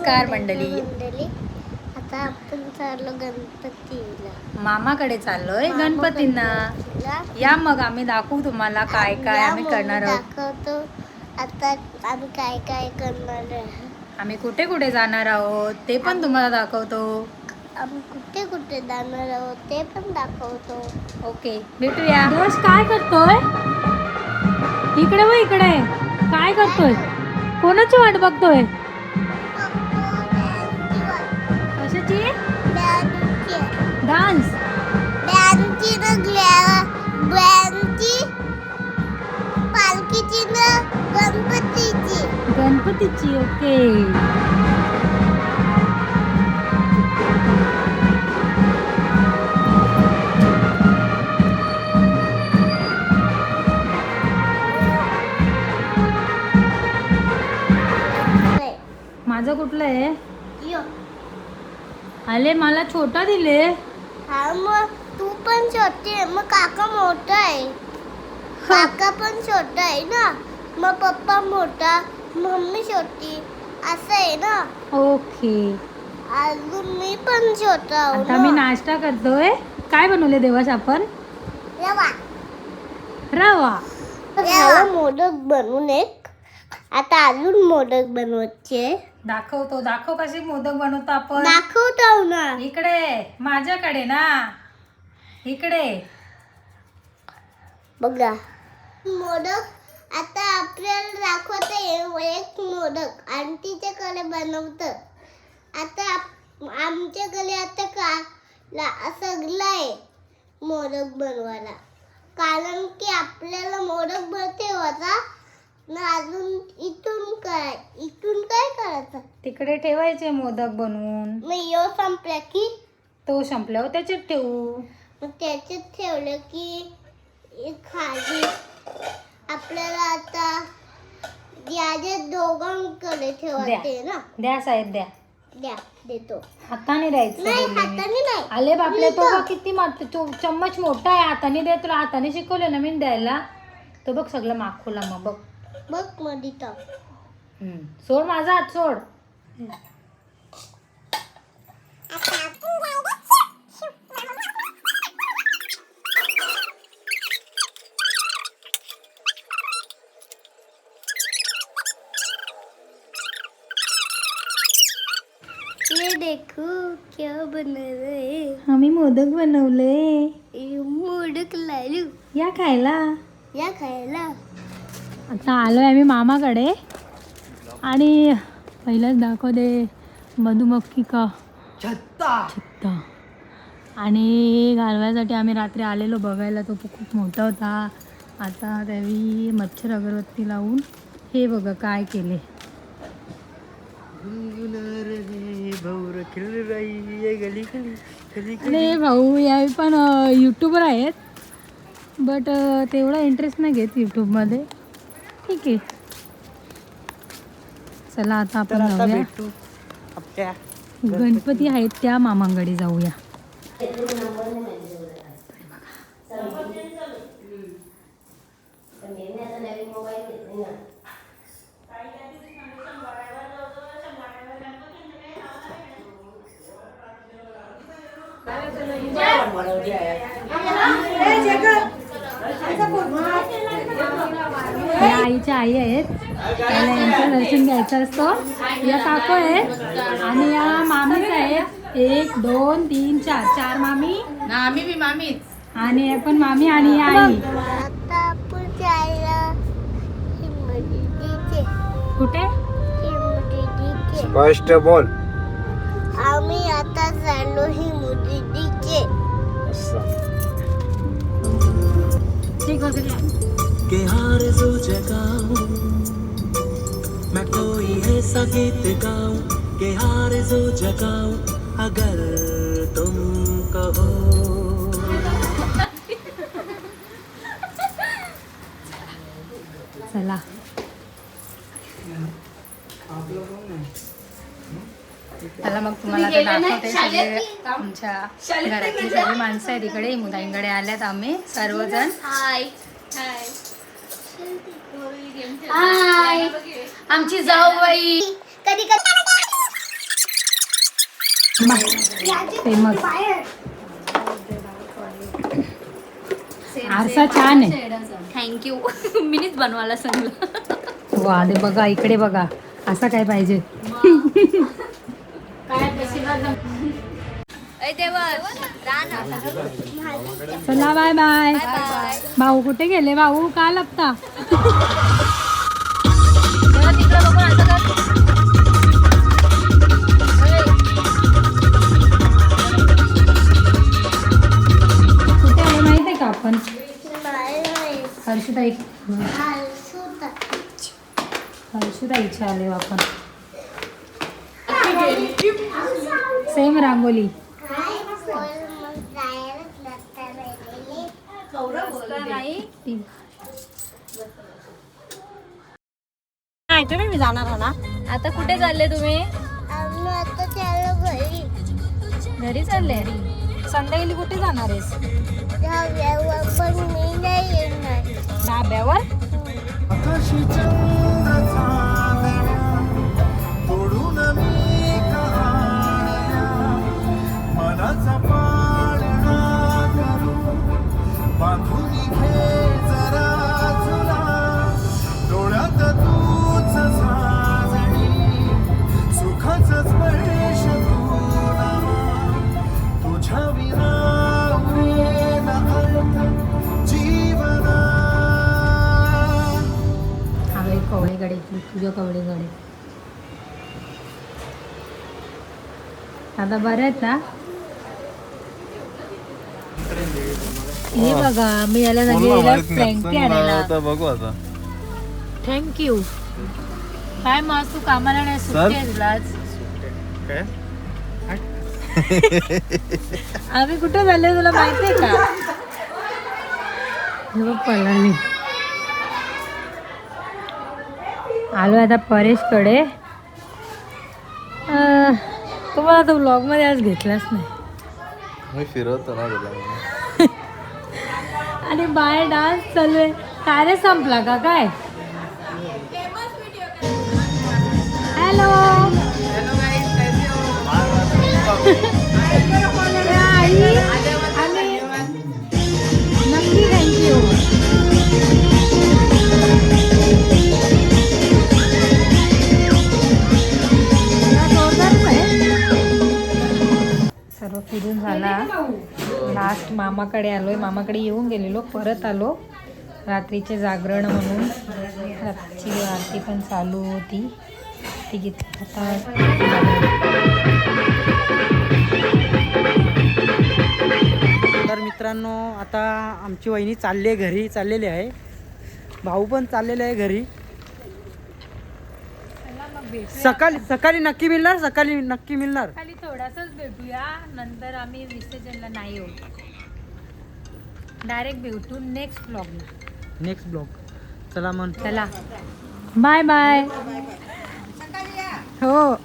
नमस्कार मंडळी. आता आपण चाललो गणपतीला, मामाकडे चाललोय गणपतींना. या मग आम्ही दाखवू तुम्हाला काय काय आम्ही करणार आहोत. दाखवतो आता आम्ही काय काय करणार आहे. आम्ही कुठे कुठे जाणार आहोत ते पण तुम्हाला दाखवतो. आम्ही कुठे कुठे जाणार आहोत ते पण दाखवतो. ओके, भेटूया. दोष काय करतोय? इकडे व इकडे काय करतोय? कोणाची वाट बघतोय? कशाची? डान्स. पालखीची ना गणपतीची. गणपतीची. ओके. माझं कुठलं आहे? आले मला छोटा दिले. हा मग तू पण छोटी आहे, मग काका मोठा आहे. काका पण छोटा आहे ना, मग पप्पा मोठा, मम्मी छोटी, असं आहे ना. ओके. अजून मी पण छोटा आहो. आता मी नाश्ता करतोय. काय बनवले देवास आपण? रवा. रवा. मोदक बनवून एक. आता अजून मोदक बनवायचे. दाखव कसे मोदक बनवतो आपण. दाखवतो ना. इकडे माझ्याकडे ना, इकडे बघा मोदक. आता आपल्याला दाखवते एक मोदक आंटीच्याकडे बनवत. आता आमच्याकडे आता सगळं आहे मोदक बनवायला, कारण की आपल्याला मोदक बनते होता ना. अजून इथून काय करायचं? तिकडे ठेवायचे मोदक बनवून. मग यो संपला की तो संपल्यावर त्याच्यात ठेवू. मग त्याच्यात ठेवलं की खाली आपल्याला आता याच्या दोघांकडे ठेवायचे ना. द्या साहेब द्या. देतो. हाताने द्यायचं. नाही, हाताने नाही. आले बापले, तो बघ किती चम्मच मोठा आहे. हाताने दे. तुला हाताने शिकवले ना मी द्यायला. तो बघ सगळं माखोला. मग बघ मध्ये टाक. सोड माझा हात सोड. ये देखो क्या बना रहे. आम्ही मोदक बनवले. मोदक लालू. या खायला. आता आलोय आम्ही मामाकडे. आणि पहिलाच दाखवते मधुमक्खी का छत्ता. आणि घालवायसाठी आम्ही रात्री आलेलो बघायला. तो खूप मोठा होता. आता त्यावेळी मच्छर अगरबत्ती लावून हे बघा काय केले. अरे भाऊ यावेळी पण यूट्यूबर आहेत, बट तेवढा इंटरेस्ट नाही घेत यूट्यूबमध्ये. ठीक आहे, चला आता आपण जाऊया. गणपती आहेत त्या मामांकडे जाऊया. या आईच्या आई आहेत, त्याला यांचं दर्शन घ्यायचं असतं. या काकू आहेत आणि या मामीच आहेत. 1 2 3 4 मामी. आम्ही बी मामीच. आणि आपण मामी आणि या आई. आता आपण जायला कुठे? स्पष्ट बोल. आम्ही आता चाललो ही मुदीचे. ठीक आहे. के हार जो जगाऊं मैं कोई ऐसा गीत गाऊं के हार जो जगाऊं अगर तुम कहो. चला चला मग तुम्हाला आता दाखवते. सगळे आमच्या घरातली सगळी माणसं आहेत इकडे. मुलांकडे आल्यात आम्ही सर्वजण. हाय. आमची जाऊबाई. कधी फेमस आरसा छान आहे. थँक्यू. मीच बनवायला सांगलं. वा दे बघा इकडे बघा असा काय पाहिजे. चला बाय बाय. भाऊ कुठे गेले? भाऊ का लपता? कुठे आले माहिती आहे का आपण? हर्षुताई हर्षुताईच्या आले आपण. सेम रांगोली. तुम्ही मी जाणार ना. आता कुठे चालले तुम्ही? घरी चालले. संध्याकाळी कुठे जाणार आहेस? धाब्यावर. आकाशी चंद्र चांदण्या तोडून मी कहाण्या मनाचा पाळणा करू बांधून घे जरा झुला डोळ्यात तूच साजणी सुखाचा स्पर्श तुला तुझ्या विना उरेल अर्थ जीवना. आम्ही कवळेकडे तुझ्या कवळेकडे. आता बरं आहेत ना? हे बघा मी याला सांगितलं फ्रँकी आणायला. बघू आता. थँक्यू. काय मग तू कामाला नाही सुट्टी आहे तुला आज? आम्ही कुठे झाले तुला माहितीये का? पळाली. आलो आता परेशकडे. तुम्हाला तो ब्लॉग मध्ये आज घेतलाच नाही. मी फिरवतो ना गेला. आणि बाय डान्स चालू आहे. कार्य संपला का काय? हॅलो नक्की थँक्यू. सर्व फिरून झाला. लास्ट मामाकडे आलोय. मामाकडे येऊन गेलेलो परत आलो रात्रीचे जागरण म्हणून. रात्रीची आरती पण चालू होती ती घेतली. तर मित्रांनो आता आमची वहिनी चालली आहे घरी चाललेली आहे. भाऊ पण चाललेले आहे घरी. सकाळी सकाळी नक्की मिळणार. सकाळी नक्की मिळणार. खाली थोडासाच भेटूया नंतर आम्ही विसर्जनला नाही येऊ. डायरेक्ट भेटू नेक्स्ट ब्लॉगला. Next blog. चला मग. चला बाय बाय. हो